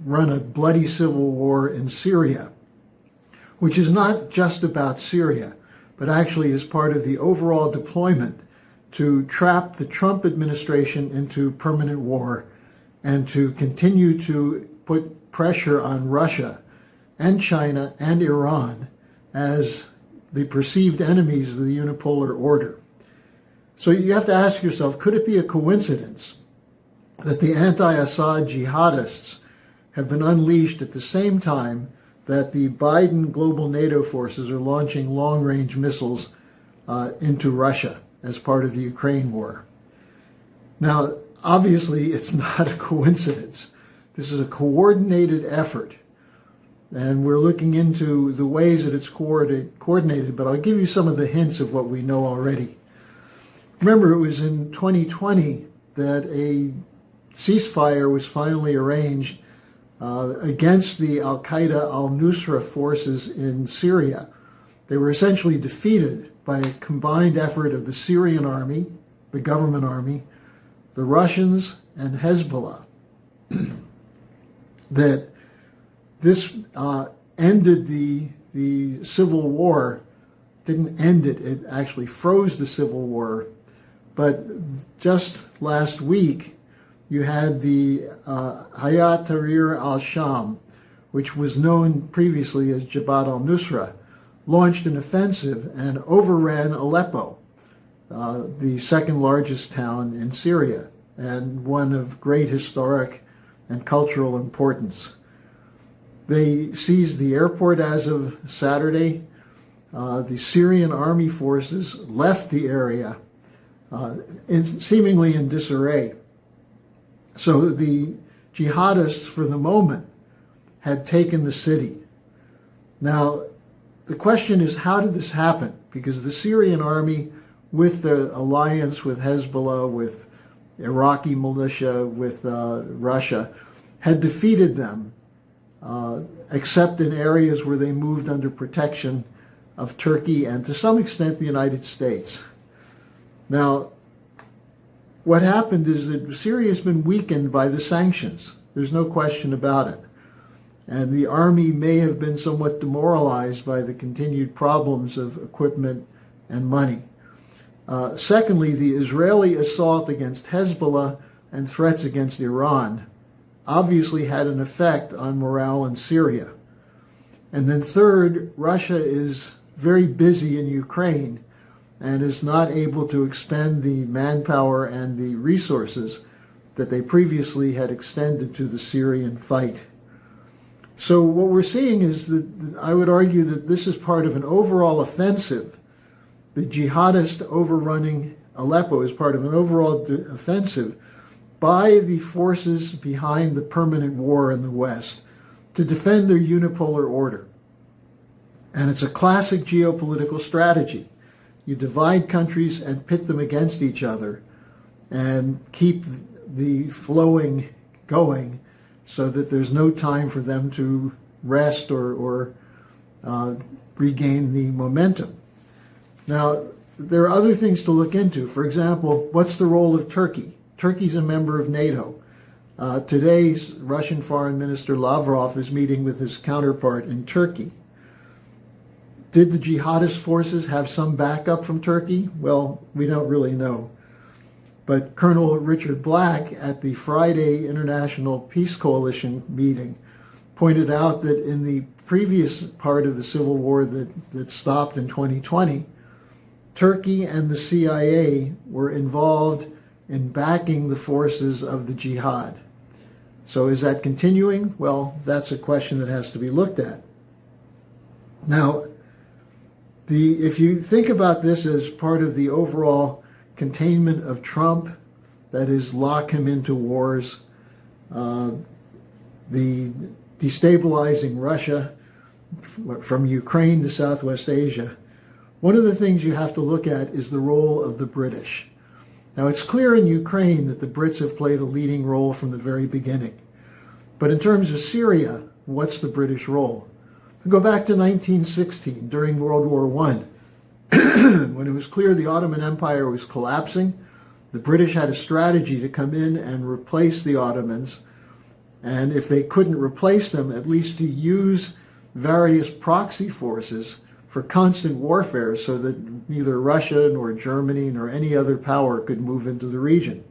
run a bloody civil war in Syria, which is not just about Syria, but actually is part of the overall deployment to trap the Trump administration into permanent war and to continue to put pressure on Russia and China and Iran as the perceived enemies of the Unipolar Order. So you have to ask yourself, could it be a coincidence that the anti-Assad jihadists have been unleashed at the same time that the Biden global NATO forces are launching long-range missiles into Russia as part of the Ukraine war? Now, obviously, it's not a coincidence. This is a coordinated effort, and we're looking into the ways that it's coordinated, but I'll give you some of the hints of what we know already. Remember, it was in 2020 that a ceasefire was finally arranged against the al-Qaeda al-Nusra forces in Syria. They were essentially defeated by a combined effort of the Syrian army, the government army, the Russians, and Hezbollah. That this ended the civil war, didn't end it, it actually froze the civil war. But just last week, you had the Hayat Tahrir al-Sham, which was known previously as Jabhat al-Nusra, launched an offensive and overran Aleppo, the second largest town in Syria, and one of great historic and cultural importance. They seized the airport as of Saturday. The Syrian army forces left the area, seemingly in disarray. So the jihadists, for the moment, had taken the city. Now, the question is, how did this happen? Because the Syrian army, with the alliance with Hezbollah, with Iraqi militia, with Russia, had defeated them, except in areas where they moved under protection of Turkey and, to some extent, the United States. Now, what happened is that Syria has been weakened by the sanctions. There's no question about it. And the army may have been somewhat demoralized by the continued problems of equipment and money. Secondly, the Israeli assault against Hezbollah and threats against Iran obviously had an effect on morale in Syria. And then third, Russia is very busy in Ukraine and is not able to expend the manpower and the resources that they previously had extended to the Syrian fight. So what we're seeing is that I would argue that this is part of an overall offensive. The jihadist overrunning Aleppo is part of an overall offensive by the forces behind the permanent war in the West to defend their unipolar order. And it's a classic geopolitical strategy. You divide countries and pit them against each other and keep the flowing going so that there's no time for them to rest or regain the momentum. Now, there are other things to look into. For example, what's the role of Turkey? Turkey's a member of NATO. Today's Russian Foreign Minister Lavrov is meeting with his counterpart in Turkey. Did the jihadist forces have some backup from Turkey? Well, we don't really know. But Colonel Richard Black at the Friday International Peace Coalition meeting pointed out that in the previous part of the civil war that stopped in 2020, Turkey and the CIA were involved in backing the forces of the jihad. So is that continuing? Well, that's a question that has to be looked at. Now, if you think about this as part of the overall containment of Trump, that is, lock him into wars, the destabilizing Russia from Ukraine to Southwest Asia, one of the things you have to look at is the role of the British. Now, it's clear in Ukraine that the Brits have played a leading role from the very beginning. But in terms of Syria, what's the British role? Go back to 1916, during World War I, when it was clear the Ottoman Empire was collapsing. The British had a strategy to come in and replace the Ottomans and if they couldn't replace them, at least to use various proxy forces for constant warfare so that neither Russia nor Germany nor any other power could move into the region.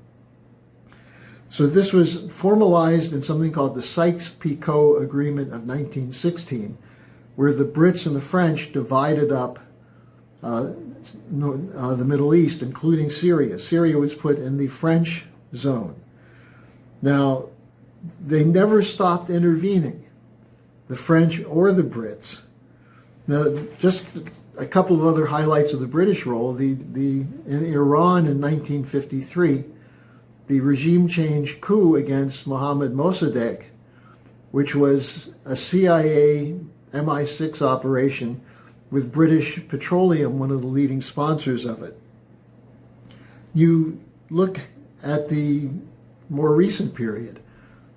So this was formalized in something called the Sykes-Picot Agreement of 1916, where the Brits and the French divided up the Middle East, including Syria. Syria was put in the French zone. Now, they never stopped intervening, the French or the Brits. Now, just a couple of other highlights of the British role. In Iran in 1953, the regime change coup against Mohammad Mossadegh, which was a CIA MI6 operation with British Petroleum, one of the leading sponsors of it. You look at the more recent period,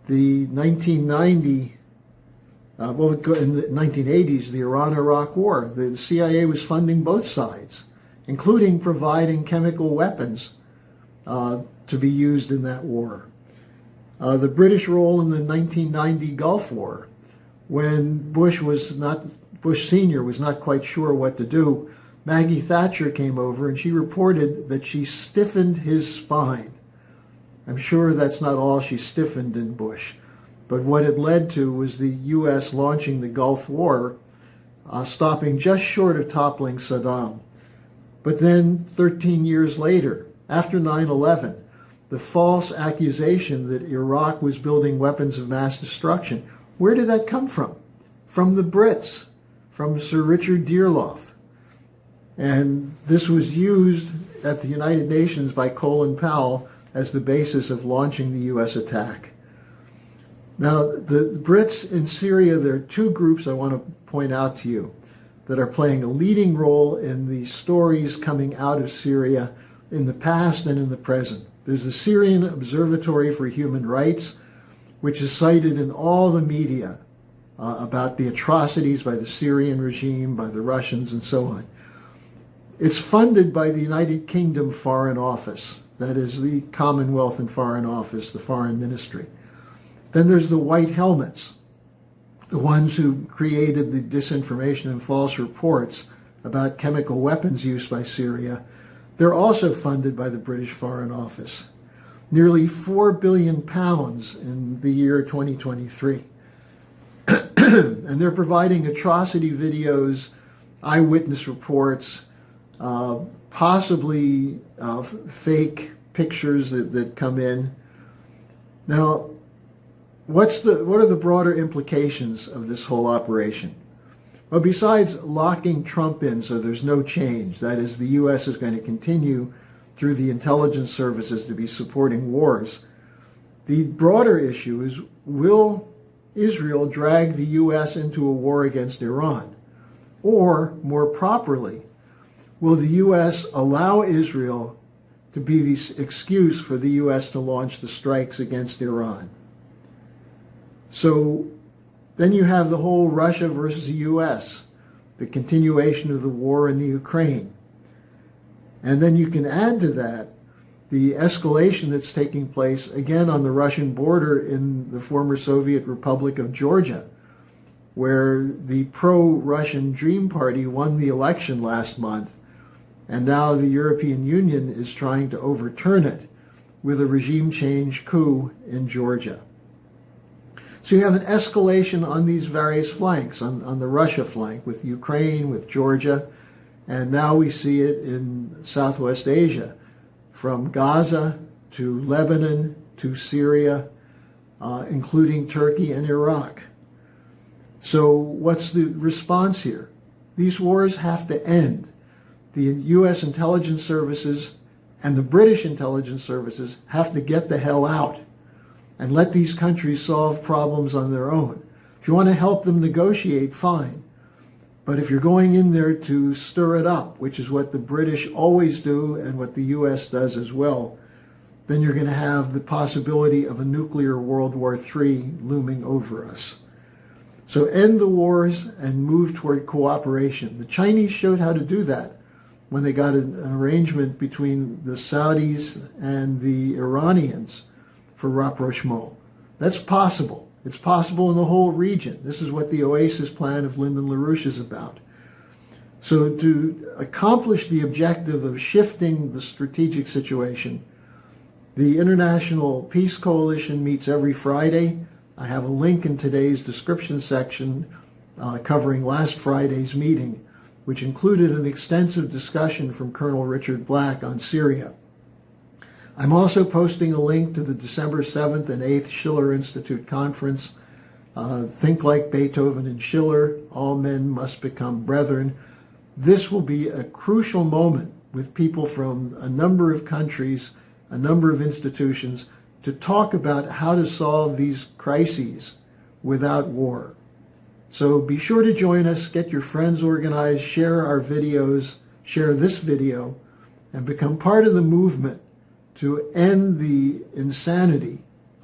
the 1990, in the 1980s, the Iran-Iraq War. The CIA was funding both sides, including providing chemical weapons to be used in that war. The British role in the 1990 Gulf War, when Bush Sr. was not quite sure what to do, Maggie Thatcher came over and she reported that she stiffened his spine. I'm sure that's not all she stiffened in Bush, but what it led to was the U.S. launching the Gulf War, stopping just short of toppling Saddam. But then 13 years later, after 9/11, the false accusation that Iraq was building weapons of mass destruction, where did that come from? From the Brits, from Sir Richard Dearloffe. And this was used at the United Nations by Colin Powell as the basis of launching the U.S. attack. Now, the Brits in Syria, there are two groups I want to point out to you that are playing a leading role in the stories coming out of Syria in the past and in the present. There's the Syrian Observatory for Human Rights, which is cited in all the media about the atrocities by the Syrian regime, by the Russians, and so on. It's funded by the United Kingdom Foreign Office, that is the Commonwealth and Foreign Office, the Foreign Ministry. Then there's the White Helmets, the ones who created the disinformation and false reports about chemical weapons use by Syria. They're also funded by the British Foreign Office. Nearly £4 billion in the year 2023. And they're providing atrocity videos, eyewitness reports, possibly fake pictures that come in. Now, what are the broader implications of this whole operation? Well, besides locking Trump in so there's no change, that is, the U.S. is going to continue through the intelligence services to be supporting wars, the broader issue is, will Israel drag the U.S. into a war against Iran? Or, more properly, will the U.S. allow Israel to be the excuse for the U.S. to launch the strikes against Iran? So then you have the whole Russia versus the U.S., the continuation of the war in the Ukraine. And then you can add to that the escalation that's taking place, again, on the Russian border in the former Soviet Republic of Georgia, where the pro-Russian Dream Party won the election last month, and now the European Union is trying to overturn it with a regime change coup in Georgia. So you have an escalation on these various flanks, on the Russia flank with Ukraine, with Georgia, and now we see it in Southwest Asia, from Gaza to Lebanon to Syria, including Turkey and Iraq. So what's the response here? These wars have to end. The U.S. intelligence services and the British intelligence services have to get the hell out and let these countries solve problems on their own. If you want to help them negotiate, fine. But if you're going in there to stir it up, which is what the British always do and what the U.S. does as well, then you're going to have the possibility of a nuclear World War III looming over us. So end the wars and move toward cooperation. The Chinese showed how to do that when they got an arrangement between the Saudis and the Iranians for rapprochement. That's possible. It's possible in the whole region. This is what the Oasis plan of Lyndon LaRouche is about. So to accomplish the objective of shifting the strategic situation, the International Peace Coalition meets every Friday. I have a link in today's description section covering last Friday's meeting, which included an extensive discussion from Colonel Richard Black on Syria. I'm also posting a link to the December 7th and 8th Schiller Institute conference, Think Like Beethoven and Schiller, All Men Must Become Brethren. This will be a crucial moment with people from a number of countries, a number of institutions, to talk about how to solve these crises without war. So be sure to join us, get your friends organized, share our videos, share this video, and become part of the movement to end the insanity